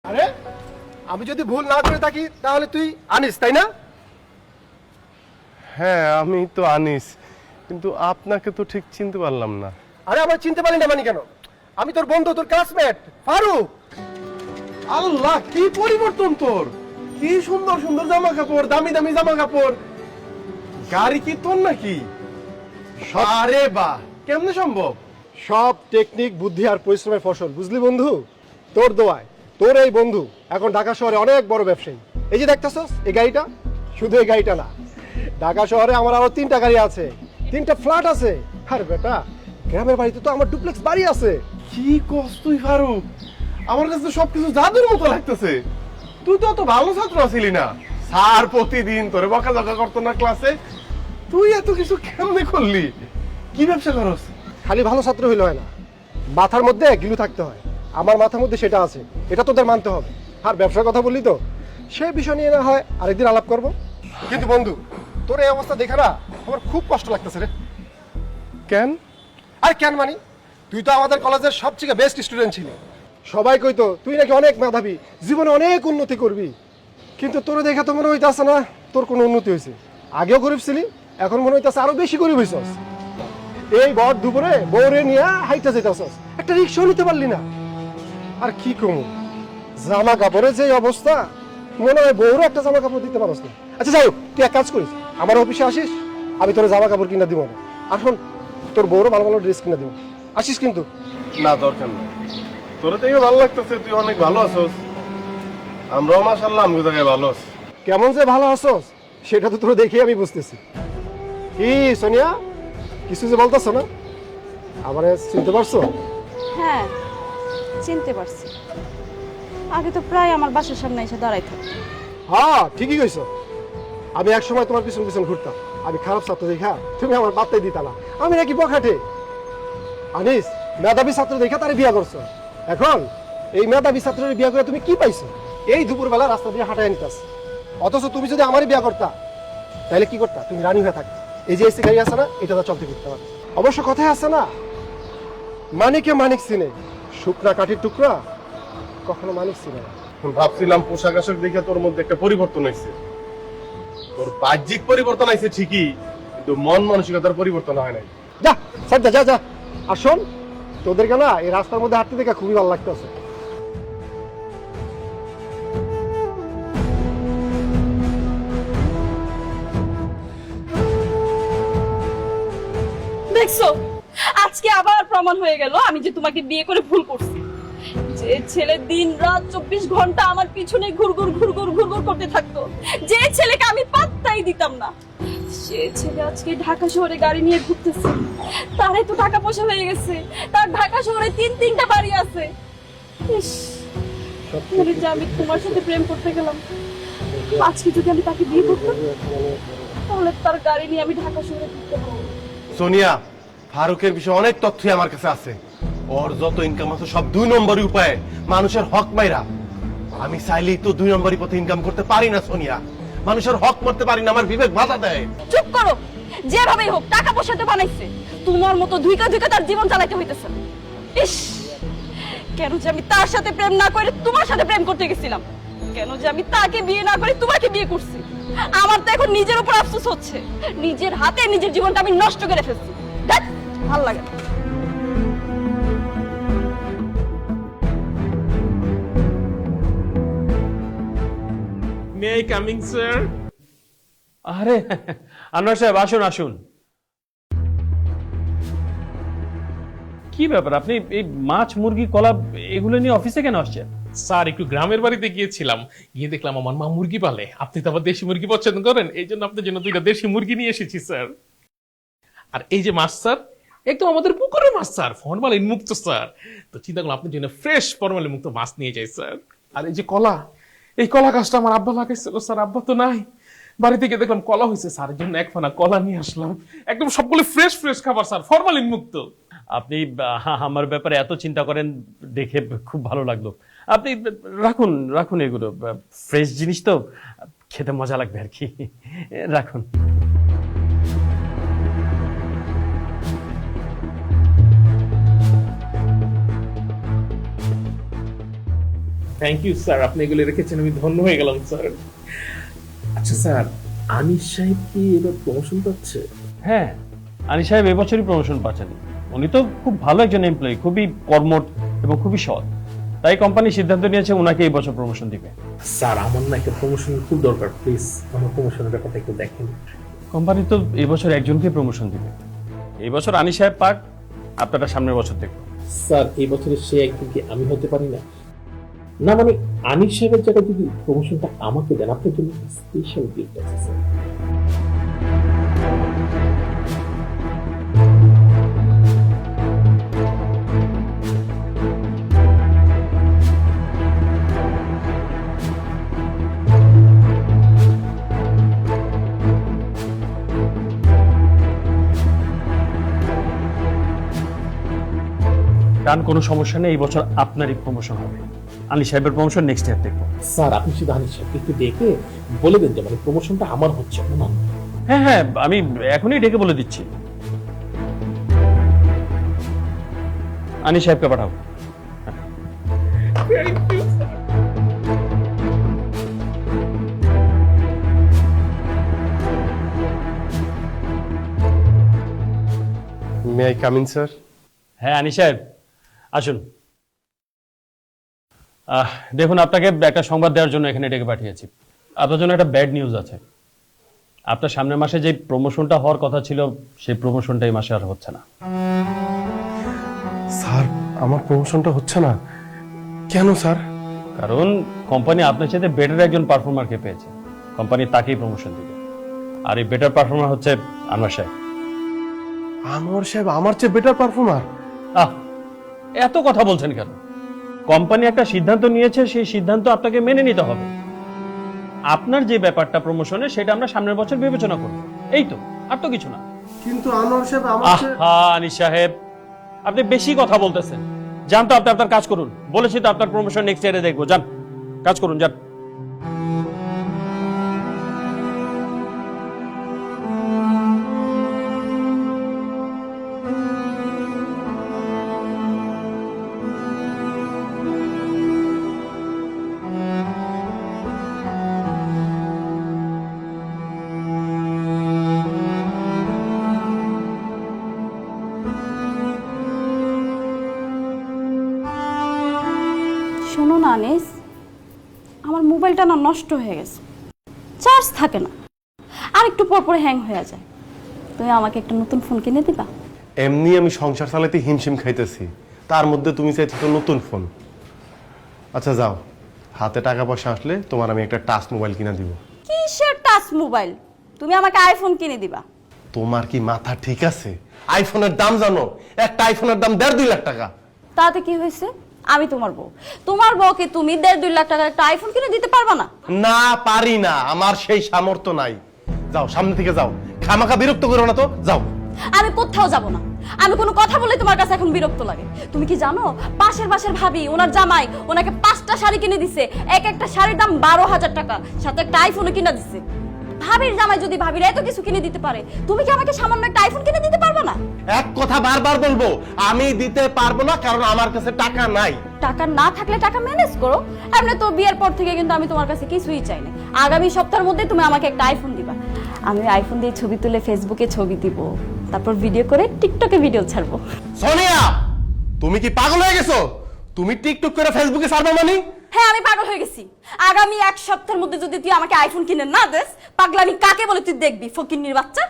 আরে আমি যদি ভুল না করে থাকি তাহলে তুই আনিস, তাই না? হ্যাঁ আমি তো আনিস, কিন্তু আপনাকে তো ঠিক চিনতে পারলাম না। আরে আমার চিনতে পারলি না মানে কেন? আমি তোর বন্ধু, তোর ক্লাসমেট ফারুক। আল্লাহ, কি পরিবর্তন তোর! কি সুন্দর সুন্দর জামা কাপড়, দামি দামি জামা কাপড়। গাড়ি কি তোর নাকি? আরে বাহ, কেমনে সম্ভব? সব টেকনিক, বুদ্ধি আর পরিশ্রমের ফসল, বুঝলি বন্ধু? তোর দোয়ায় তোর এই বন্ধু এখন ঢাকা শহরে অনেক বড় ব্যবসায়ী। এই যে দেখতেছস এই গাড়িটা, শুধু এই গাড়িটা না, ঢাকা শহরে আমার আরো 3টা গাড়ি আছে, 3টা ফ্ল্যাট আছে। আর বেটা, গ্রামের বাড়িতে তো আমার ডুপ্লেক্স বাড়ি আছে। কি কস তুই ফারুক? আমার কাছে তো সবকিছু জাদুর মতো লাগতেছে। তুই তো অত ভালো ছাত্র ছিলি না, স্যার প্রতিদিন তোরে বকাঝকা করতো না ক্লাসে। তুই এত কিছু কেমনে করলি? কি ব্যবসা করস? খালি ভালো ছাত্র হইলে হয় না, মাথার মধ্যে গিলু থাকতে হয়। আমার মাথার মধ্যে সেটা আছে, এটা তোদের মানতে হবে। আর ব্যবসার কথা বললি তো, সেই বিষয় নিয়ে না হয় আরেকদিন আলাপ করব। কিন্তু বন্ধু, তোর এই অবস্থা দেখে না আমার খুব কষ্ট লাগতেছে রে। কেন? আর কেন মানে, তুই তো আমাদের কলেজের সবচেয়ে বেস্ট স্টুডেন্ট ছিলি। সবাই কইতো তুই নাকি অনেক মেধাবী, জীবনে অনেক উন্নতি করবি। কিন্তু তোর দেখে তো মনে হইতাছে না তোর কোনো উন্নতি হয়েছে। আগেও গরিব ছিলি, এখন মনে হইতাছে আরো বেশি গরিব হইছস। এই ভর দুপুরে বউরে নিয়ে হাইটা যেতেছস, একটা রিক্সা নিতে পারলি না। আর কি কমু, জামা কাপড়ের যে অবস্থা, মনে হয় বউরও একটা জামা কাপড় দিতে পারস না। আচ্ছা যাই হোক, তুই এক কাজ করিস, আমার অফিসে আসিস, আমি তোর জামা কাপড় কিনা দিব না। আর শোন, তোর বউরও ভালো ভালো ড্রেস কিনা দিব, আসিস কিন্তু। না, দরকার নেই। তোরে দেখে ভালো লাগতেছে, তুই অনেক ভালো আছস। আমরাও মাশাআল্লাহ আমগো জায়গায় ভালো আছি। কেমন যে ভালো আছস সেটা তো তোর দেখেই আমি বুঝতেছি। কি সোনিয়া, কিছু যে বলতেছ না, আমারে চিনতে পারছো? হ্যাঁ, চিনতে পারছি। আগে তো প্রায় আমার বাসার সামনে এসে দাঁড়াই থাকতো। হ্যাঁ ঠিকই কইছো, আমি এক সময় তোমার পিছন পিছন ঘুরতাম। আমি খারাপ ছাত্র দেখা তুমি আমার বার্তাই দিতা না, আমি নাকি বখাটে। আনিস, মেধাবী ছাত্র দেখা তারে বিয়া করছো। এখন এই মেধাবী ছাত্রের বিয়া করে তুমি কি পাইছো? এই দুপুরবেলা রাস্তা দিয়ে হাঁটায় নিতাস। অথচ তুমি যদি আমারই বিয়া করতা, তাহলে কি করতা? তুমি রানী হয়ে থাকতা। এই যে এসি গাড়ি আছে না, এটা তো চলতে করতে পারত। অবশ্য কথায় আছে না, মানিকে মানিক চিনে, শুকনা কাঠির টুকরা কখনো মানিক চিনে না। ভাবছিলাম পোশাক আশাক দেখে তোর মধ্যে একটা পরিবর্তন হয়েছে। তোর বাহ্যিক পরিবর্তন হয়েছে ঠিকই, কিন্তু মন মানসিকতার পরিবর্তন হয় নাই। যা সাইডটা যা যা। আর শোন, তোদেরকে না এই রাস্তার মধ্যে হাঁটতে দেখে খুবই ভালো লাগতেছে। দেখছো, আজকে আবার প্রমাণ হয়ে গেল আমি যে তোমাকে বিয়ে করে ভুল করছি। যে ছেলে দিন রাত 24 ঘন্টা আমার পিছনে ঘুরঘুর ঘুরঘুর ঘুরঘুর করতে থাকতো, যে ছেলেকে আমি পাত্তাই দিতাম না, সে ছেলে আজকে ঢাকা শহরে গাড়ি নিয়ে ঘুরতেছে। তারে তো টাকা পয়সা হয়ে গেছে, তার ঢাকা শহরে 3-3টা বাড়ি আছে। ইস, মনে যে আমি তোমার সাথে প্রেম করতে গেলাম, আজকে যদি আমি তাকে বিয়ে করতাম, তাহলে তার গাড়ি নিয়ে আমি ঢাকা শহরে ঘুরতে পারবো। সোনিয়া, ফারুকের বিষয়ে অনেক তথ্যই আমার কাছে আছে। ওর যত ইনকাম আছে সব 2 নম্বরই উপায়ে মানুষের হক মাইরা। আমি চাইলেই তো 2 নম্বরই পথে ইনকাম করতে পারি না সোনিয়া, মানুষের হক মারতে পারি না, আমার বিবেক বাধা দেয়। চুপ করো, যেভাবেই হোক টাকা পয়সা তো বানাইছে, তোমার মতো ধুইকা ধুইকা তার জীবন চালাইতে হইতেছে। ইস, কেন যে আমি তার সাথে প্রেম না করে তোমার সাথে প্রেম করতে গেছিলাম, কেন যে আমি তাকে বিয়ে না করে তোমাকে বিয়ে করছি। আমার তো এখন নিজের উপর আফসোস হচ্ছে, নিজের হাতে নিজের জীবনটা আমি নষ্ট করে ফেলছি। ধ্যাৎ, ভাল লাগে না। May I coming sir? আরে আনোয়ার সাহেব, আসুন আসুন। কি ব্যাপার, আপনি এই মাছ মুরগি কলা এগুলো নিয়ে অফিসে কেন আসছেন? স্যার, একটু গ্রামের বাড়িতে গিয়েছিলাম, গিয়ে দেখলাম আমার মা মুরগি পালে। আপনি তো আবার দেশি মুরগি পছন্দ করেন, এই জন্য আপনার জন্য 2টা দেশি মুরগি নিয়ে এসেছি স্যার। আর এই যে মাছ স্যার, একদম আমাদের পুকুরের মাছ স্যার, ফরমালিন মুক্ত স্যার। তো চিন্তা করলাম আপনার জন্য ফ্রেশ ফরমালিন মুক্ত মাছ নিয়ে যাই স্যার। আর এই যে কলা, এই কলা গাছটা আমার আব্বা লাগাইছিল স্যার, আব্বা তো নাই। বাড়ি থেকে দেখলাম কলা হয়েছে স্যার, এর জন্য 1 ফানা কলা নিয়ে আসলাম। একদম সবগুলো ফ্রেশ ফ্রেশ খাবার স্যার, ফরমালিন মুক্ত। আপনি আমার ব্যাপারে এত চিন্তা করেন দেখে খুব ভালো লাগলো। আপনি রাখুন রাখুন, এগুলো ফ্রেশ জিনিস তো, খেতে মজা লাগবে আর কি। রাখুন। থ্যাংক ইউ স্যার, আপনি এগুলো রেখেছেন, আমি ধন্য হয়ে গেলাম স্যার। আচ্ছা স্যার, আনিস সাহেব কি এবার প্রমোশন পাচ্ছে? হ্যাঁ, আনিস সাহেব এবছরই প্রমোশন পাচ্ছেন। উনি তো খুব ভালো একজন এমপ্লয়ি, খুবই কর্মঠ এবং খুবই সৎ। তাই কোম্পানি সিদ্ধান্ত নিয়েছে ওনাকে এই বছর প্রমোশন দিবে। স্যার আমার না একটা প্রমোশন খুব দরকার, প্লিজ আমার প্রমোশনের ব্যাপারটা একটু দেখেন। কোম্পানি তো এই বছর একজনকে প্রমোশন দিবে। এই বছর আনিস সাহেব পাক, আপনারা সামনের বছর দেখব। স্যার এই বছরের সে একদিন কি আমি হতে পারি না? না মানে আনিস সাহেবের জায়গায় যদি প্রমোশনটা আমাকে দেন, আপনার জন্য স্পেশাল গিফট আছে স্যার। কারণ কোনো সমস্যা নেই, এই বছর আপনারই প্রমোশন হবে। আনিস সাহেবের প্রমোশন নেক্সট ইয়ার দেখবো। স্যার আপনি শুধু আনিস সাহেবকে একটু ডেকে বলে দেন যে মানে প্রমোশনটা আমার হচ্ছে না। হ্যাঁ হ্যাঁ, আমি এখনই ডেকে বলে দিচ্ছি। আনিস সাহেবকে পাঠাও। May I come in sir? হ্যাঁ আনিস সাহেব আসুন। দেখুন, আপনাকে একটা সংবাদ দেওয়ার জন্য এখানে ডেকে পাঠিয়েছি। আপনার জন্য একটা ব্যাড নিউজ আছে। আপনার সামনের মাসে যে প্রমোশনটা হওয়ার কথা ছিল, সেই প্রমোশনটা এই মাসে আর হচ্ছে না। স্যার আমার প্রমোশনটা হচ্ছে না কেন স্যার? কারণ কোম্পানি আপনার সাথে বেটার একজন পারফর্মারকে পেয়েছে, কোম্পানি তাকেই প্রমোশন দিবে। আর এই বেটার পারফর্মার হচ্ছে আনোয়ার সাহেব। আনোয়ার সাহেব আমার চেয়ে বেটার পারফর্মার? আহ, এত কথা বলছেন কেন? কোম্পানি একটা সিদ্ধান্ত নিয়েছে, সেই সিদ্ধান্ত আপনাকে মেনে নিতে হবে। আপনার যে ব্যাপারটা প্রমোশনে, সেটা আমরা সামনের বছর বিবেচনা করব। এই তো, আর তো কিছু না। কিন্তু আনোয়ার সাহেব আমার চেয়ে- আহা আনিস সাহেব, আপনি বেশি কথা বলতেছেন। যান তো, আপনি আপনার কাজ করুন। বলেছি তো আপনার প্রমোশন নেক্সট ইয়ারে দেখবো। যান, কাজ করুন, যান। শোনো না আনিস, আমার মোবাইলটা না নষ্ট হয়ে গেছে, চার্জ থাকে না, আর একটু পর পর হ্যাং হয়ে যায়। তুমি আমাকে একটা নতুন ফোন কিনে দিবা? এমনি আমি সংসার চালাতে হিমশিম খাইতেছি, তার মধ্যে তুমি চাইছো তো নতুন ফোন। আচ্ছা যাও, হাতে টাকা পয়সা আসলে তোমার আমি একটা টাচ মোবাইল কিনে দিব। কিসের টাচ মোবাইল? তুমি আমাকে আইফোন কিনে দিবা? তোমার কি মাথা ঠিক আছে? আইফোনের দাম জানো? একটা আইফোনের দাম 1.5-2 লাখ টাকা। তাতে কি হয়েছে? আমি তোমার বউ, তোমার বউকে তুমি 1.5-2 লাখ টাকার একটা আইফোন কিনে দিতে পারবা না? না পারি না, আমার সেই সামর্থ্য নাই। যাও সামনে থেকে যাও, খামাখা বিরক্ত করো না তো, যাও। আমি কোথাও যাব না। আমি কোনো কথা বলে তোমার কাছে এখন বিরক্ত লাগে। তুমি কি জানো, পাশের ভাবি, ওনার জামাই ওনাকে 5টা শাড়ি কিনে দিছে, এক একটা শাড়ির দাম 12,000 টাকা, সাথে একটা আইফোনও কিনে দিছে। ভাবির জামাই যদি ভাবির এত কিছু কিনে দিতে পারে, তুমি কি আমাকে সামান্য একটা আইফোন কিনে দিতে পারবে না? এক কথা বারবার বলবো, আমি দিতে পারবো না, কারণ আমার কাছে টাকা নাই। টাকা না থাকলে টাকা ম্যানেজ করো। এমনি তো বিয়ের পর থেকে কিন্তু আমি তোমার কাছে কিছুই চাই না। আগামী সপ্তাহের মধ্যে তুমি আমাকে একটা আইফোন দিবা। আমি আইফোন দিয়ে ছবি তুলে ফেসবুকে ছবি দিব, তারপর ভিডিও করে টিকটকে ভিডিও ছাড়বো। সোনিয়া, তুমি কি পাগল হয়ে গেছো? তুমি টিকটক করে ফেসবুকে ছাড়বে মানে? হ্যাঁ আমি পাগল হয়ে গেছি। আগামী 1 সপ্তাহের মধ্যে যদি তুই আমাকে আইফোন কিনে না দেস, পাগলামি কাকে বলে তুই দেখবি, ফকিন্নির বাচ্চা।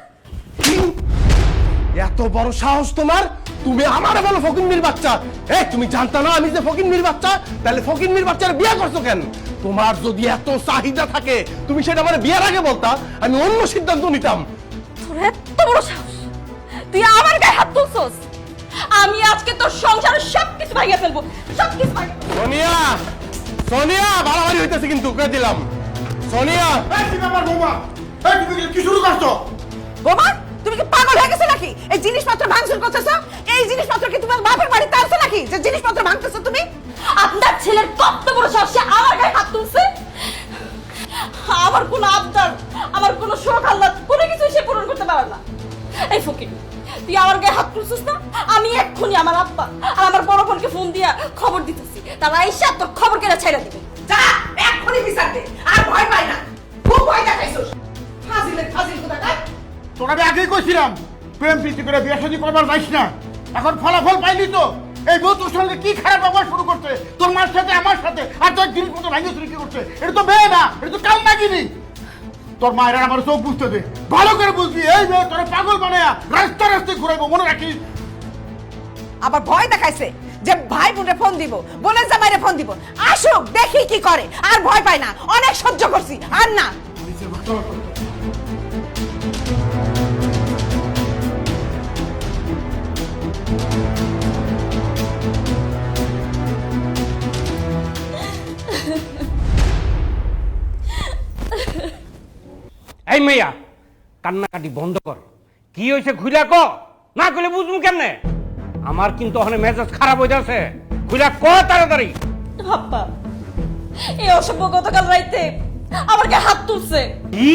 এত বড় সাহস তোমার? তুমি আমারে বলো ফকিন্নির বাচ্চা? এই তুমি জানতা না আমি যে ফকিন্নির বাচ্চা? তাহলে ফকিন্নির বাচ্চার বিয়ে করছো কেন? তোমার যদি এত চাহিদা থাকে, তুমি সেটা আমার বিয়ের আগে বলতা, আমি অন্য সিদ্ধান্ত নিতাম। তোর এত বড় সাহস, তুই আমার গায়ে হাত তুলছস? আমি আজকে তোর সংসারের সবকিছু ভাঙিয়ে ফেলবো, সবকিছু ভাঙিয়ে ফেলবো। সোনিয়া, সোনিয়া, বাড়াবাড়ি হইতেছে কিন্তু, করে দিলাম। সোনিয়া, কি শুরু করছো? বোমা, তুমি কি পাগল হয়ে গেছো নাকি? এই জিনিসপত্র ভাঙচুর করতেছো? এই জিনিসপত্র কি তোমার বাপের বাড়িতে আছে নাকি যে জিনিসপত্র ভাঙতেছো তুমি? আপনার ছেলের কত বড় সাহস, সে আমার গায়ে হাত তুলছে। আমার কোনো আবদার, আমার কোনো শখ আহ্লাদ কোনো কিছু সে পূরণ করতে পারে না। এই ফকির, তুই আমার গায়ে হাত তুলছিস না? আমি এক্ষুনি আমার আব্বা আর আমার বড় বোনকে ফোন দিয়া খবর দিতেছি, তারা এসে তোর খবর কেটে ছেড়ে দিবে। তোর আমি আগেই কইছিলাম প্রেম প্রীতি করে বিয়ে শাদী করবার যাইস না। এখন ফলাফল পাইলি তো, এই বউ তোর সঙ্গে কি খারাপ ব্যবহার শুরু করছে, তোর মার সাথে আমার সাথে, আর তোর জিনিসপত্র ভাঙিয়ে চুরি কি করছে। এটা তো মেয়ে না, এটা তো কাল নাগিনি। তোর মায়ের আমার চোখ বুঝতে দে, ভালো করে বুঝবি। এই মেয়ে তোর পাগল বানায়া রাস্তা রাস্তায় ঘুরাইবো, মনে রাখিস। আবার ভয় দেখাইছে যে ভাই বোনে ফোন দিব, বোনের জামাইরে ফোন দিব, আসুক দেখি কি করে। আর ভয় পাই না, অনেক সহ্য করছি, আর না। এই মেয়া কান্নাকাটি বন্ধ কর। কি হয়েছে খুইলা ক, না কইলে বুঝবো কেমনে? আমার কিন্তু ওখানে মেজাজ খারাপ হয়ে যাচ্ছে। খুইলা ক তাড়াতাড়ি। আব্বা, এই অসভ্য গতকাল রাইতে আমার গায়ে হাত তুলছে। কি?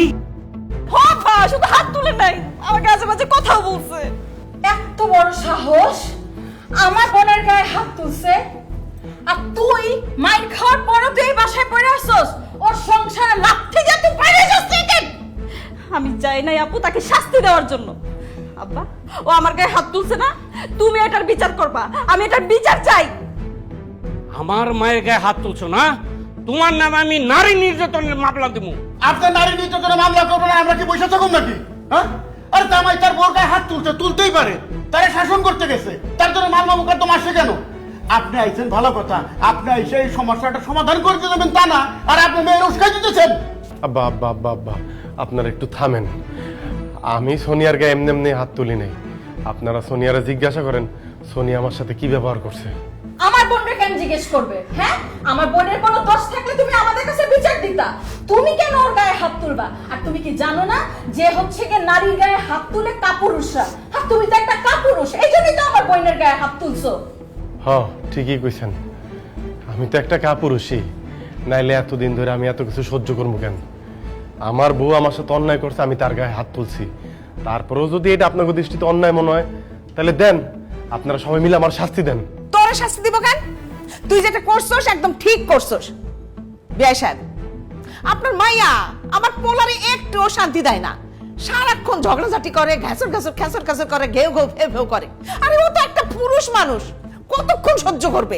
আব্বা শুধু হাত তুলে নাই, আমার কাছে মাঝে কথাও বলছে। এত বড় সাহস, আমার বোনের গায়ে হাত তুলছে, আর তুই মাইর খাওয়ার পরও তুই এই বাসায় পড়ে আসছস? ওর সংসারে লাথি দিয়ে তুই বাইরে যাস কেন? আমি চাই নাই আপু তাকে শাস্তি দেওয়ার জন্য। আব্বা, ও আমার গায়ে হাত তুলছে না, তুমি এটার বিচার করবা। আমি এটার বিচার চাই। আমার মায়ের গায়ে হাত তুলছো না? তোমার নামে আমি নারী নির্যাতনের মামলা দেব। আপনার নারী নির্যাতনের মামলা করবো না, আমরা কি বসে থাকুন নাকি? হ্যাঁ, আরে জামাই তার বউর গায়ে হাত তুলছে, তুলতেই পারে, তারে শাসন করতে গেছে, তার জন্য মামলা মোকদ্দমা আসে কেন? আপনি আইছেন ভালো কথা, আপনি আইসে এই সমস্যাটা সমাধান করতে দেবেন তা না, আর আপনি মেয়ের উস্কাই দিতেছেন। আব্বা আব্বা আব্বা আব্বা, আপনারা একটু থামেন। আমি সোনিয়ার গায়ে এমনি এমনি হাত তুলি নাই। আপনারা সোনিয়ারে জিজ্ঞাসা করেন সোনিয়া আমার সাথে কি ব্যবহার করছে। আমার বোনকে কেন জিজ্ঞেস করবে? হ্যাঁ, আমার বোনের কোনো দোষ থাকলে তুমি আমাদের কাছে বিচার দিতা। তুমি কেন ওর গায়ে হাত তুলবা? আর তুমি কি জানো না যে হচ্ছে কি নারীর গায়ে হাত তুলে কাপুরুষরা? আর তুমি তো একটা কাপুরুষ, এই জন্যই তো আমার বোনের গায়ে হাত তুলছো। হ, ঠিকই কইছেন, আমি তো একটা কাপুরুষই, নাইলে এতদিন ধরে আমি এত কিছু সহ্য করবো কেন? আমার বউ আমার সাথে অন্যায় করছে, আমি তার গায়ে হাত তুলছি। তারপরেও যদি এটা আপনাদের দৃষ্টিতে অন্যায় মনে হয়, তাহলে দেন, আপনারা সবাই মিলে আমার শাস্তি দেন। তোরে শাস্তি দিব কেন? তুই যেটা করছস একদম ঠিক করছস। বিয়াই সাহেব, আপনার মাইয়া আমার পোলারে একটুও শান্তি দেয় না। সারাক্ষণ ঝগড়াঝাটি করে, ঘ্যাসর ঘ্যাসর খ্যাসর খ্যাসর করে, ঘেউ ঘেউ ফেউ ফেউ করে। আরে ও তো একটা পুরুষ মানুষ, কতক্ষণ সহ্য করবে?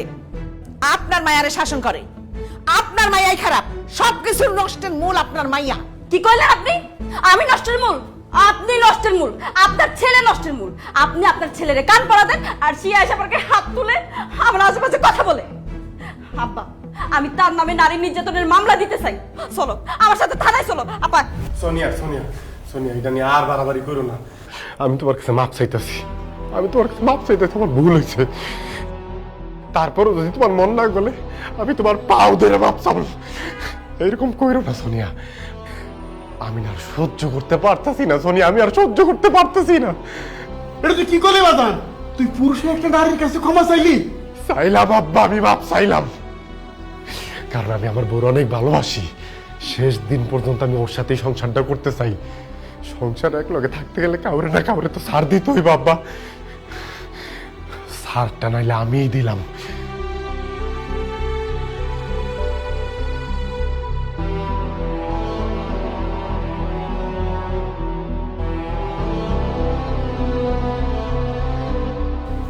আপনার মায়ারে শাসন করে। আপনার মাইয়াই খারাপ, সবকিছুর নষ্টের মূল আপনার মাইয়া। কি কইলেন আপনি? আমি নষ্টের মূল? আপনি নষ্টের মূল, আপনার ছেলে নষ্টের মূল। আপনি আপনার ছেলেরে কান পড়া দেন, আর সে এসে আমাকে হাত তুলে আমার আশেপাশে কথা বলে। আব্বা, আমি তার নামে নারী নির্যাতনের মামলা দিতে চাই। চলো আমার সাথে থানায় চলো। আপা, সোনিয়া সোনিয়া সোনিয়া, এটা নিয়ে আর বাড়াবাড়ি করো না। আমি তোমার কাছে মাপ চাইতেছি, আমি তোমার কাছে মাপ চাইতেছি, আমার ভুল হয়েছে। তারপরও যদি তোমার মন না গলে আমি তোমার পাও ধরে মাপ চাবো। এরকম কইরো না সোনিয়া, আমি আর সহ্য করতে পারতাছি না সোনিয়া, আমি আর সহ্য করতে পারতাছি না। এটা তুই কি করলি বাদান? তুই পুরুষের একটা নারীর কাছে ক্ষমা চাইলি? চাইলাম আব্বা, আমি মাপ চাইলাম, কারণ আমি আমার বউর অনেক ভালোবাসি। শেষ দিন পর্যন্ত আমি ওর সাথেই সংসারটা করতে চাই। সংসার এক লগে থাকতে গেলে কাউরে না কাউরে তো ছাড় দিতেই বাবা। ছাড়টা নাইলে আমিই দিলাম।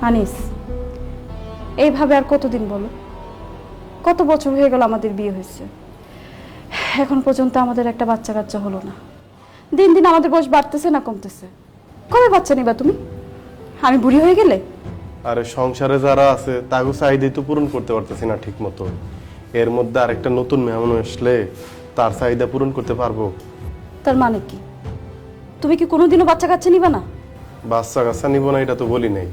আনিস, এইভাবে আর কতদিন বলো? কত বছর হয়ে গেল আমাদের বিয়ে হয়েছে, এখন পর্যন্ত আমাদের একটা বাচ্চা কাচ্চা হলো না। দিন দিন আমাদের বয়স বাড়তেছে না কমতেছে? কবে বাচ্চা নিবা তুমি? আমি বুড়ি হয়ে গেলে? আরে সংসারে যারা আছে তাগো চাহিদাই তো পূরণ করতে পারতেছি না ঠিক মতো। এর মধ্যে আরেকটা নতুন মেহমান আসলে তার চাহিদা পূরণ করতে পারবো? তার মানে কি তুমি কি কোনোদিনও বাচ্চা কাচ্চা নিবা না? বাচ্চা কাচ্চা নিব না এটা তো বলি নাই।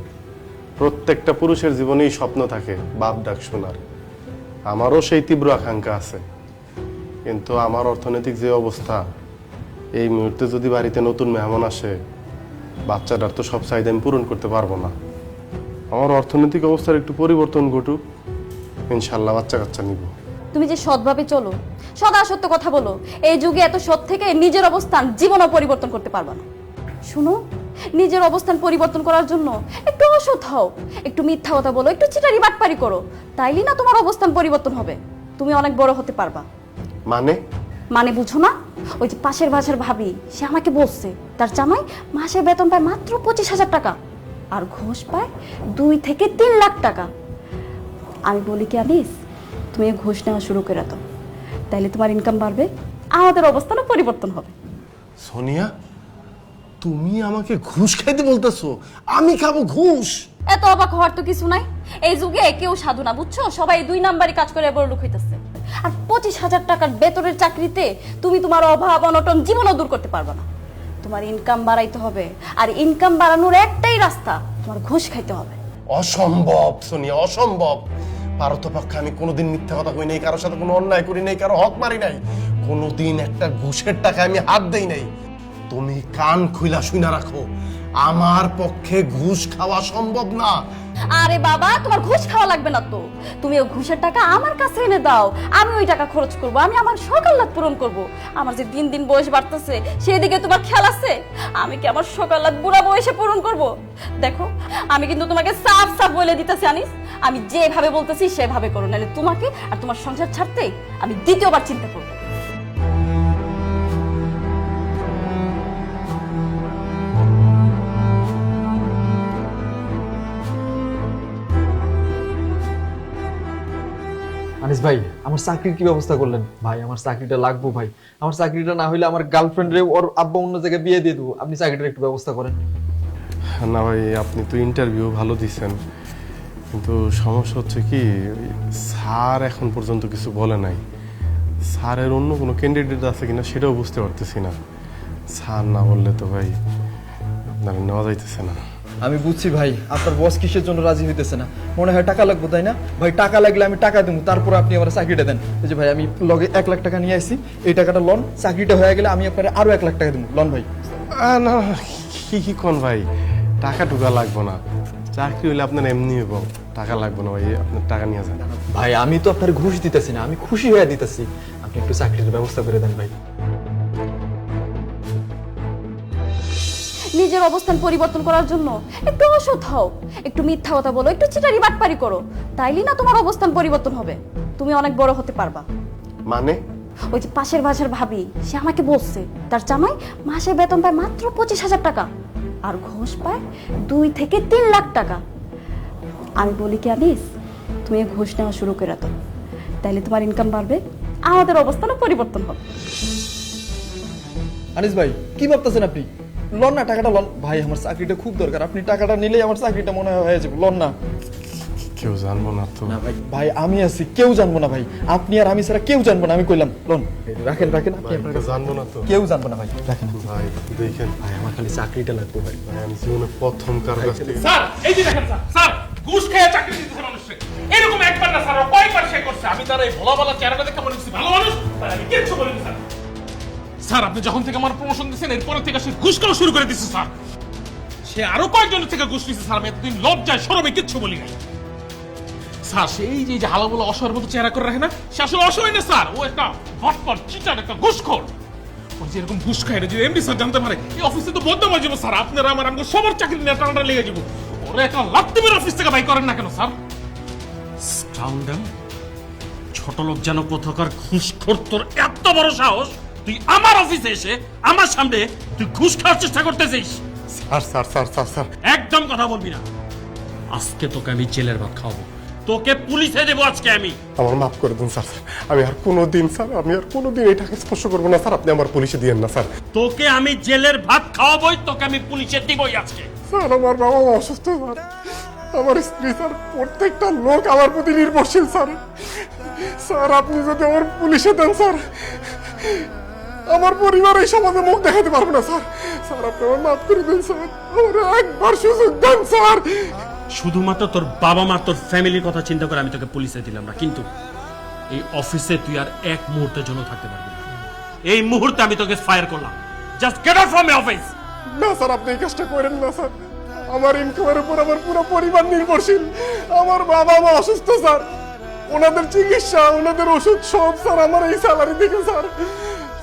প্রত্যেকটা পুরুষের জীবনেই স্বপ্ন থাকে বাপ ডাক শোনার। আমারও সেই তীব্র আকাঙ্ক্ষা আছে, কিন্তু আমার অর্থনৈতিক যে অবস্থা, এই মুহূর্তে যদি বাড়িতে নতুন মেহমান আসে, বাচ্চাটার তো সব চাহিদা আমি পূরণ করতে পারবো না। আমার অর্থনৈতিক অবস্থার একটু পরিবর্তন ঘটুক, ইনশাল্লাহ বাচ্চা কাচ্চা নিব। তুমি যে সৎভাবে চলো, সদা সত্য কথা বলো, এই যুগে এত সৎ থেকে নিজের অবস্থান জীবনও পরিবর্তন করতে পারবা না। শুনো, নিজের অবস্থান পরিবর্তন করার জন্য একটু অসৎ হও, একটু মিথ্যা কথা বলো, একটু চিটারি বাটপারি করো, তাইলে না তোমার অবস্থান পরিবর্তন হবে, তুমি অনেক বড় হতে পারবা। মানে মানে বুঝো না? ওই যে পাশের বাসার ভাবি, সে আমাকে বলছে তার জামাই মাসে বেতন পায় মাত্র 25,000 টাকা আর ঘুষ পায় 2 থেকে 3 লাখ টাকা। আমি বলি কি আনিস, তুমি ঘুষ নেওয়া শুরু করে দাও, তাইলে তোমার ইনকাম বাড়বে, আমাদের অবস্থানও পরিবর্তন হবে। সোনিয়া, তুমি আমাকে ঘুষ খাইতে বলতেছো? আমি খাবো ঘুষ? এত অবাক হওয়ার তো কিছু নাই, এই যুগে কেউ সাধু না, বুঝছো? সবাই 2 নাম্বারই কাজ করে বড় লোক হইতেছে। আর 25,000 টাকার বেতনের চাকরিতে তুমি তোমার অভাব অনটন জীবনও দূর করতে পারবে না। তোমার ইনকাম বাড়াইতে হবে, আর ইনকাম বাড়ানোর একটাই রাস্তা, তোমার ঘুষ খাইতে হবে। অসম্ভব সোনিয়া, অসম্ভব। পারতপক্ষে আমি কোনোদিন মিথ্যা কথা কই নাই, কারোর সাথে কোনো অন্যায় করি নাই, কারো হক মারি নাই, কোনোদিন একটা ঘুষের টাকা আমি হাত দেই নাই। তুমি কান খুইলা শুইনা রাখো, আমার পক্ষে ঘুষ খাওয়া সম্ভব না। আরে বাবা, তোমার ঘুষ খাওয়া লাগবে না তো, তুমি ওই ঘুষের টাকা আমার কাছে এনে দাও, আমি ওই টাকা খরচ করব, আমি আমার সকাল্লাদ পূরণ করব। আমার যে দিন দিন বয়স বাড়তেছে সেদিকে তোমার খেয়াল আছে? আমি কি আমার সকাল্লাদ বুড়া বয়সে পূরণ করব? দেখো, আমি কিন্তু তোমাকে সাফ সাফ বলে দিতেছি আনিস, আমি যেভাবে বলতেছি সেভাবে করো, নাহলে তোমাকে আর তোমার সংসার ছাড়তে আমি দ্বিতীয়বার চিন্তা করব। আনিস ভাই, আমার চাকরির কি ব্যবস্থা করলেন? ভাই আমার চাকরিটা লাগবো ভাই, আমার চাকরিটা না হইলে আমার গার্লফ্রেন্ড রে ওর আব্বা অন্য জায়গায় বিয়ে দিয়ে দেবো, আপনি চাকরিটার একটু ব্যবস্থা করেন। না ভাই, আপনি তো ইন্টারভিউ ভালো দিচ্ছেন, কিন্তু সমস্যা হচ্ছে কি, স্যার এখন পর্যন্ত কিছু বলে নাই। স্যারের অন্য কোনো ক্যান্ডিডেট আছে কিনা সেটাও বুঝতে পারতেছি না। স্যার না বললে তো ভাই আপনার নেওয়া যাইতেছে না। আমি বুঝছি ভাই, আপনার বস কিসের জন্য রাজি হইতেছে না, মনে হয় টাকা লাগবে, তাই না ভাই? টাকা লাগলে আমি টাকা দেবো, তারপর আপনি আমার চাকরিটা দেন। এই যে ভাই, আমি লগে 1 লাখ টাকা নিয়ে আসছি, এই টাকাটা লোন, চাকরিটা হয়ে গেলে আমি আপনার আরো 1 লাখ টাকা দেবো, লোন ভাই। না, কি কোন ভাই, টাকা টুকা লাগবো না, চাকরি হইলে আপনার এমনি হইব, টাকা লাগবে না ভাই, আপনার টাকা নিয়ে যান। ভাই আমি তো আপনার ঘুষ দিতেছি না, আমি খুশি হয়ে দিতেছি, আপনি একটু চাকরির ব্যবস্থা করে দেন ভাই। নিজের অবস্থান পরিবর্তন করার জন্য একটু অসৎ হও, একটু মিথ্যা কথা বলো, একটু চিটারি বাটপারি করো, তাইলে না তোমার অবস্থান পরিবর্তন হবে, তুমি অনেক বড় হতে পারবা। মানে? ওই যে পাশের বাসার ভাবি, সে আমাকে বলছে তার জামাই মাসে বেতন পায় মাত্র 25,000 টাকা আর ঘুষ পায় 2 থেকে 3 লাখ টাকা। আমি বলি কি আনিস, তুমি ঘুষ নেওয়া শুরু করে দাও, তাইলে তোমার ইনকাম বাড়বে, আমাদের অবস্থানও পরিবর্তন হবে। আনিস ভাই, কি ভাবতেছেন আপনি? লোন না, টাকাটা লোন ভাই, আমার চাকরিটা খুব দরকার, আপনি টাকাটা নিলেই আমার চাকরিটা মনে হয় হয়ে যাবে, লোন না। কেউ জানবো না তো? না ভাই, ভাই আমি আছি, কেউ জানবো না ভাই, আপনি আর আমি ছাড়া কেউ জানবো না, আমি কইলাম লোন। রাখেন রাখেন, আপনি আপনার কাছে জানবো না তো? কেউ জানবো না ভাই, রাখেন ভাই দেখেন, ভাই, আমার খালি চাকরিটা লাগবে ভাই। ভাই আমি জীবনে প্রথম কারো কাছ থেকে স্যার এই যে দেখেন স্যার, স্যার ঘুষ খেয়ে চাকরি দিতেছে মানুষকে, এরকম একবার না স্যার, কয়েকবার সে করছে। আমি তার এই ভোলা ভালা চেহারাটা দেখে মনে হচ্ছে ভালো মানুষ, তাই আমি কিচ্ছু বলিনি স্যার। স্যার আপনি যখন থেকে আমার প্রমোশন দিচ্ছেন এরপর থেকে সে ঘুষ খাওয়া শুরু করে দিচ্ছে স্যার, সে আরো কয়েকজনের থেকে ঘুষ নিচ্ছে স্যার, আমি এতদিন লজ্জায় শরমে কিচ্ছু বলি নাই স্যার। সেই যে হালাবুলা অসহায়ের মতো চেহারা করে রাখে না, সে আসলে অসহায় না স্যার, ও একটা হটপট চিটার, একটা ঘুষখোর। ওর যে এরকম ঘুষ খায় যদি এমডি স্যার জানতে পারে, এই অফিসে তো বদনাম হয়ে যাবো স্যার, আপনারা আমার আমাকে সবার চাকরি নিয়ে টানাটা লেগে যাবো। ওরা একটা লাত্তিমের অফিস থেকে বাই করেন না কেন স্যার? স্কাউন্ডাল, ছোট লোক যেন কোথাকার ঘুষখোর, তোর এত বড় সাহস, তুই আমার অফিসে এসে আমার সামনে তুই ঘুষ খাওয়ার চেষ্টা করতেছিস? Sir sir sir sir sir একদম কথা বলবি না, আজকে তোকে আমি জেলের ভাত খাওয়াবো, তোকে পুলিশে দেবো আজকে আমি। আমার মাফ করে দিন স্যার, আমি আর কোনোদিন স্যার, আমি আর কোনোদিন এই টাকা স্পর্শ করবো না স্যার, আপনি আমার পুলিশে দিয়েন না স্যার। তোকে আমি জেলের ভাত খাওয়াবোই, তোকে আমি পুলিশে দিবই আজকে। স্যার আমার বাবা অসুস্থ স্যার, আমার স্ত্রী স্যার, প্রত্যেকটা লোক আমার প্রতি নির্ভরশীল স্যার। স্যার আপনি যদি আমার পুলিশে দেন স্যার, আমার পরিবার এই সমাজে মুখ দেখাতে পারবে না স্যার। স্যার আপনি আমার মাফ করে দিন স্যার, আমার একবার সুযোগ দেন স্যার। শুধুমাত্র তোর বাবা মা, তোর ফ্যামিলির কথা চিন্তা করে আমি তোকে পুলিশে দিলাম না, কিন্তু এই অফিসে তুই আর এক মুহূর্তের জন্য থাকতে পারবি না। এই মুহূর্তে আমি তোকে ফায়ার করলাম, just get out from my office. না স্যার, আপনি এই কাজটা করেন না স্যার, আমার ইনকামের উপর আমার পুরো পরিবার নির্ভরশীল। আমার বাবা মা অসুস্থ স্যার, ওনাদের চিকিৎসা, ওনাদের ওষুধ সব স্যার আমার এই স্যালারি থেকে স্যার।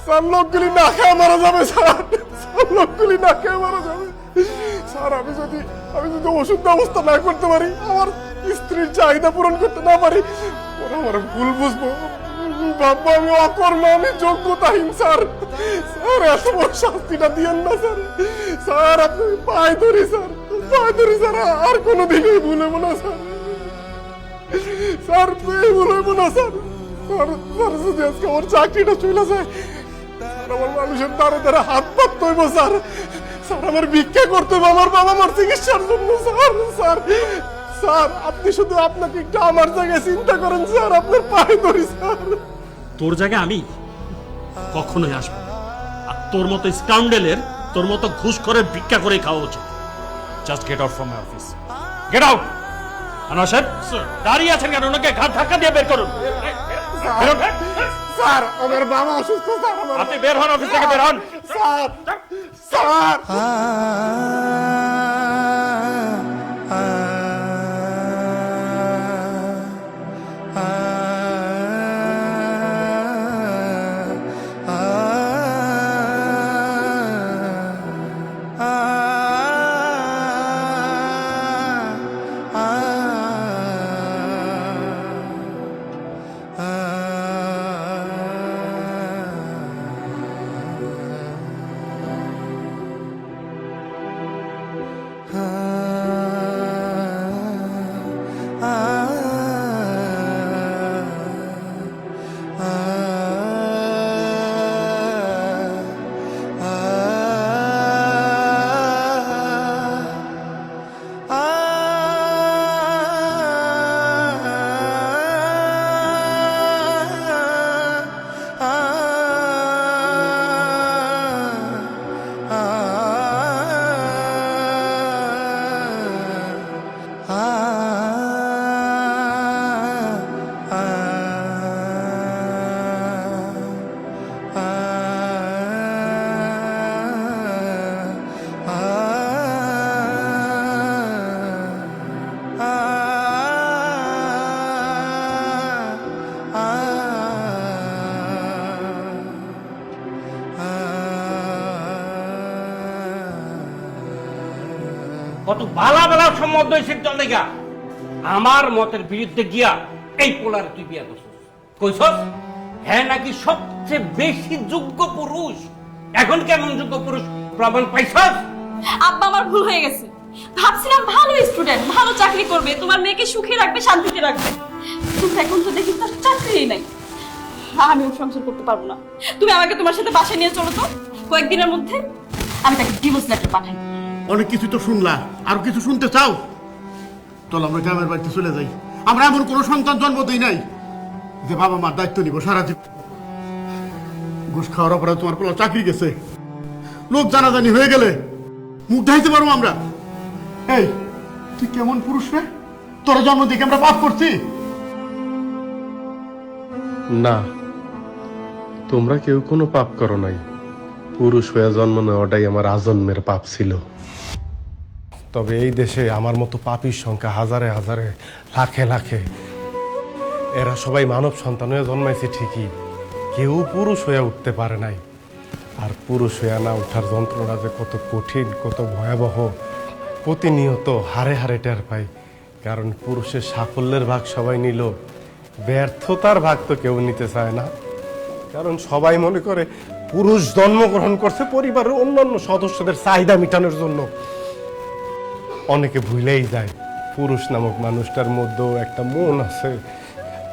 স্যার লোকগুলি না খেয়ে মারা যাবে স্যার, লোকগুলি না খেয়ে মারা যাবে স্যার। আমি যদি ওষুধ ব্যবস্থা না করতে পারি, আমার স্ত্রীর চাহিদা পূরণ করতে না পারি, ওরা আমার ভুল বুঝবো, বাবা আমি অকর্ম, আমি যোগ্যতাহীন স্যার। স্যার এত বড় শাস্তিটা দিয়েন না স্যার। স্যার আপনি পায়ে ধরি স্যার, পায়ে ধরি স্যার, আর কোনোদিনই ভুলব না স্যার। স্যার ভুলব না স্যার। স্যার স্যার যদি আজকে আমার চাকরিটা চলে যায়, স্যার আমার মানুষের দ্বারে দ্বারে হাত পাততে হইব স্যার। স্যার আমার ভিক্ষা করতে হবে আমার বাবা মার চিকিৎসার জন্য স্যার। স্যার স্যার আপনি শুধু আপনাকে একটু আমার জায়গায় চিন্তা করেন স্যার, আপনার পায়ে ধরি স্যার। তোর জায়গায় আমি কখনোই আসবো না। আর তোর মতো স্কাউন্ডেলের, তোর মতো ঘুষখোরের ভিক্ষা করে খাওয়া উচিত। Just get out from my office, get out. Anwar সাহেব দাঁড়িয়ে আছেন কেন? ওনাকে ঘাট ধাক্কা দিয়ে বের করুন। বেরোন। স্যার আমার বাবা অসুস্থ স্যার, আপনি বের হন, অফিস থেকে বের হন। স্যার স্যার কত বালা বালা সম্বন্ধ হয়েছে চল দেখা আমার মতের বিরুদ্ধে গিয়া এই পোলারে তুই বিয়া করছিস। কইছস হ্যাঁ নাকি সবচেয়ে বেশি যোগ্য পুরুষ। এখন কেমন যোগ্য পুরুষ প্রমাণ পাইছস? আব্বা আমার ভুল হয়ে গেছে। ভাবছিলাম ভালো স্টুডেন্ট, ভালো চাকরি করবে, তোমার মেয়েকে সুখে রাখবে, শান্তিতে রাখবে, কিন্তু এখন তো দেখি তার চাকরিই নাই। আমি ওর সংসার করতে পারবো না। তুমি আমাকে তোমার সাথে বাসায় নিয়ে চলো তো, কয়েকদিনের মধ্যে আমি তাকে ডিভোর্স লেটার পাঠাই। অনেক কিছু তো শুনলা, আর কিছু শুনতে চাও? চল আমরা গ্রামের বাড়িতে চলে যাই। আমরা এমন কোনো সন্তান জন্ম দিই নাই যে বাবা মার দায়িত্ব নিব সারা জীবন। ঘুষ খাওয়ার অপরাধ তোমার পোলা চাকরি গেছে, লোক জানাজানি হয়ে গেলে মুখ ঢাইতে পারবো আমরা? এই তুই কেমন পুরুষ রে? তোরা জন্ম দিকে আমরা পাপ করছি? না, তোমরা কেউ কোনো পাপ করো নাই। পুরুষ হয়ে জন্ম নেওয়াটাই আমার আজন্মের পাপ ছিল। তবে এই দেশে আমার মতো পাপীর সংখ্যা হাজারে হাজারে, লাখে লাখে। এরা সবাই মানব সন্তান হয়ে জন্মাইছে ঠিকই, কেউ পুরুষ হয়ে উঠতে পারে নাই। আর পুরুষ হয়ে না ওঠার যন্ত্রণা যে কত কঠিন, কত ভয়াবহ, প্রতিনিয়ত হারে হারে টের পাই। কারণ পুরুষের সাফল্যের ভাগ সবাই নিল, ব্যর্থতার ভাগ তো কেউ নিতে চায় না। কারণ সবাই মনে করে পুরুষ জন্মগ্রহণ করছে পরিবারের অন্যান্য সদস্যদের চাহিদা মেটানোর জন্য। অনেকে ভুলেই যায় পুরুষ নামক মানুষটার মধ্যেও একটা মন আছে,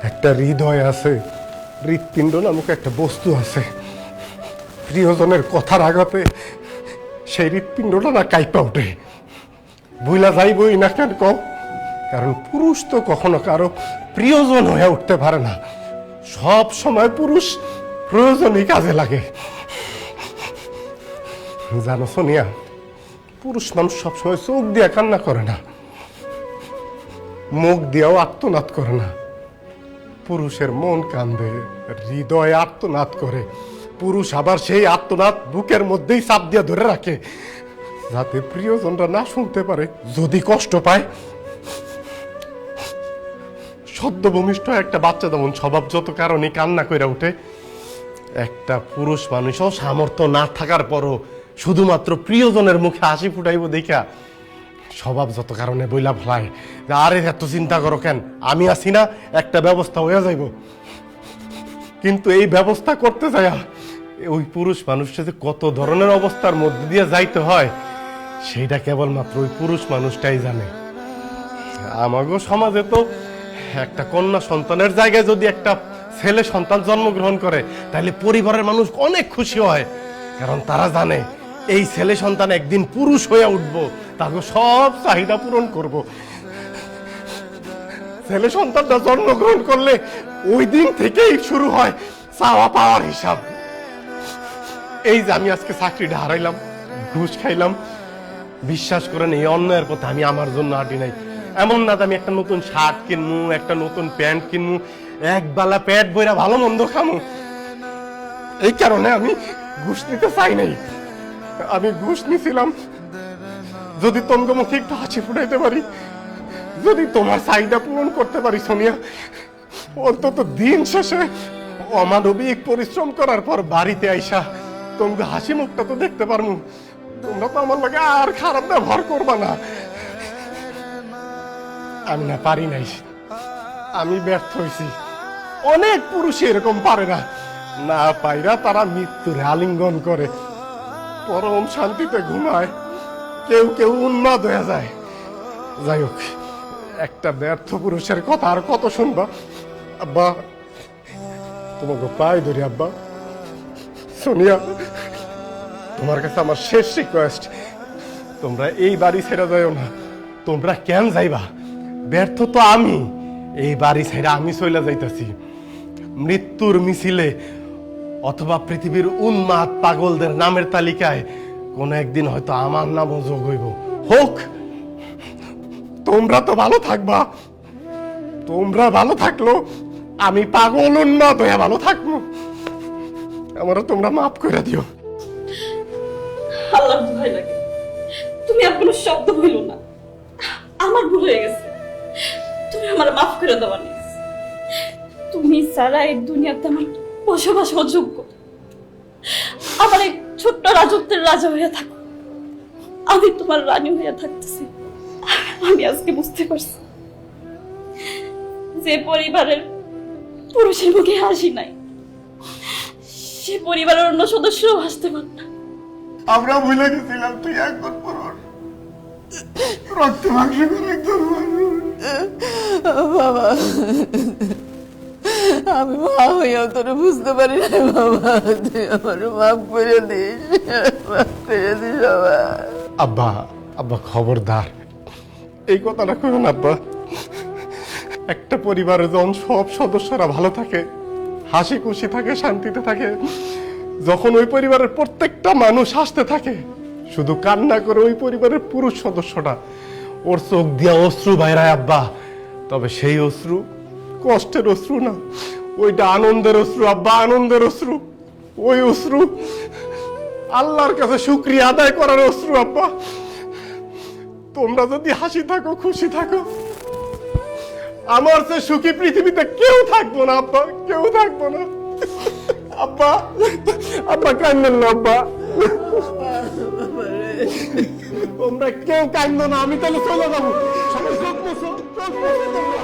একটা হৃদয় আছে, হৃৎপিণ্ড নামক একটা বস্তু আছে। প্রিয়জনের কথার আঘাতে সেই হৃৎপিণ্ডটা না কাইপা ওঠে। ভুলা যাইবই না কেন কও? কারণ পুরুষ তো কখনো কারো প্রিয়জন হয়ে উঠতে পারে না। সব সময় পুরুষ প্রয়োজনই কাজে লাগে। জানো সোনিয়া, পুরুষ মানুষ সবসময় চোখ দিয়ে কান্না করে না, মুখ দিয়েও আর্তনাদ করে না। পুরুষের মন কান্দে, হৃদয় আর্তনাদ করে। পুরুষ আবার সেই আর্তনাদ বুকের মধ্যেই চাপ দিয়ে ধরে রাখে, যাতে প্রিয়জনরা না শুনতে পারে। যদি কষ্ট পায়, সদ্যভূমিষ্ঠ একটা বাচ্চা যেমন স্বভাবজত কারণে কান্না করে উঠে, একটা পুরুষ মানুষও সামর্থ্য না থাকার পরও শুধুমাত্র প্রিয়জনের মুখে হাসি ফুটাইব দেখা স্বভাবজত কারণে বইলা ফেলায় যে আরে এত চিন্তা করো কেন, আমি আছি না, একটা ব্যবস্থা হয়ে যাইব। কিন্তু এই ব্যবস্থা করতে যায় ওই পুরুষ মানুষটা যে কত ধরনের অবস্থার মধ্যে দিয়ে যাইতে হয় সেইটা কেবলমাত্র ওই পুরুষ মানুষটাই জানে। আমাগো সমাজে তো একটা কন্যা সন্তানের জায়গায় যদি একটা ছেলে সন্তান জন্মগ্রহণ করে তাহলে পরিবারের মানুষ অনেক খুশি হয়, কারণ তারা জানে এই ছেলে সন্তান একদিন পুরুষ হয়ে উঠবো, তাকে সব চাহিদা পূরণ করব। ছেলে সন্তানটা জন্মগ্রহণ করলে ওই দিন থেকেই শুরু হয় চাওয়া পাওয়ার হিসাব। এই যে আমি আজকে চাকরিটা হারাইলাম, ঘুষ খাইলাম, বিশ্বাস করেন এই অন্যায়ের পথে আমি আমার জন্য হাঁটি নাই। এমন না যে আমি একটা নতুন শার্ট কিনবো, একটা নতুন প্যান্ট কিনবো, এক বেলা পেট বইরা ভালো মন্দ খামো, এই কারণে আমি ঘুষ নিতে চাই নাই। আমি ঘুষ নিছিলাম যদি তোমাকে মুখে একটু হাসি ফুটাইতে পারি, যদি তোমার চাহিদা পূরণ করতে পারি সোনিয়া, অন্তত দিন শেষে অমানবিক পরিশ্রম করার পর বাড়িতে আইসা তোমাকে হাসি মুখটা তো দেখতে পারবো। তোমরা তো আমার লাগে আর খারাপ ব্যবহার করবা না। আমি না পারি নাই, আমি ব্যর্থ হয়েছি। অনেক পুরুষ এরকম পারে না, না পাইরা তারা মৃত্যুর আলিঙ্গন করে, পরম শান্তিতে ঘুমায়, কেউ কেউ উন্মাদ হয়ে যায়। যাই হোক, একটা ব্যর্থ পুরুষের কথা আর কত শুনবা। আব্বা তোমাকে পাই ধরি, আব্বা সোনিয়া তোমার কাছে আমার শেষ রিকোয়েস্ট, তোমরা এই বাড়ি ছেড়ে যাইও না। তোমরা কেন যাইবা? ব্যর্থ তো আমি, এই বাড়ি ছেড়ে আমি চলে যাইতেছি মৃত্যুর মিছিলে, অথবা পৃথিবীর উন্মাদ পাগলদের নামের তালিকায় কোন একদিন হয়তো আমার নামও যোগ হইব। হোক, তোমরা তো ভালো থাকবা, তোমরা ভালো থাকলো আমি পাগল উন্মাদ হয়ে ভালো থাকবো। আমারও তোমরা মাফ করে দিও। আল্লাহ ভয় লাগে, তুমি আর কোনো শব্দ বইলো না, আমার ভুল হয়ে গেছে, তুমি আমার মাফ করে দেওয়া নিস। তুমি সারা এই দুনিয়াতে আমার বসবাস অযোগ্য। আমার এই ছোট্ট রাজত্বের রাজা হয়ে থাকো, আমি তোমার রানী হয়ে থাকতেছি। আমি আজকে বুঝতে পারছি যে পরিবারের পুরুষের মুখে হাসি নাই, সে পরিবারের অন্য সদস্যও হাসতে পারে না। আমরা ভুলে গেছিলাম তুই একজন পুরুষ, রক্ত মাংস করে একজন মানুষ। বাবা, আমি মা হইয়াও তোর বুঝতে পারি না বাবা, তুই আমার মাফ করে দিস, মাফ করে দিস বাবা। আব্বা, আব্বা খবরদার এই কথাটা কইও না আব্বা। একটা পরিবারে যখন সব সদস্যরা ভালো থাকে, হাসি খুশি থাকে, শান্তিতে থাকে, যখন ওই পরিবারের প্রত্যেকটা মানুষ হাসতে থাকে, শুধু কান্না করে ওই পরিবারের পুরুষ সদস্যটা, ওর চোখ দিয়া অশ্রু বাইরায় আব্বা, তবে সেই অশ্রু কষ্টের অশ্রু না, ওইটা আনন্দের অশ্রু আব্বা, আনন্দের অশ্রু। ওই অশ্রু আল্লাহর কাছে শুকরিয়া আদায় করার অশ্রু আব্বা। তোমরা যদি হাসি থাকো, খুশি থাকো, আমার চেয়ে সুখী পৃথিবীতে কেউ থাকবো না আব্বা, কেউ থাকবো না। আব্বা, আব্বা কান্দেন না আব্বা, তোমরা কেউ কান্দো না, আমি তাহলে চলে যাবো। সবাই চোখ মুছো, চোখ মুছো তোমরা।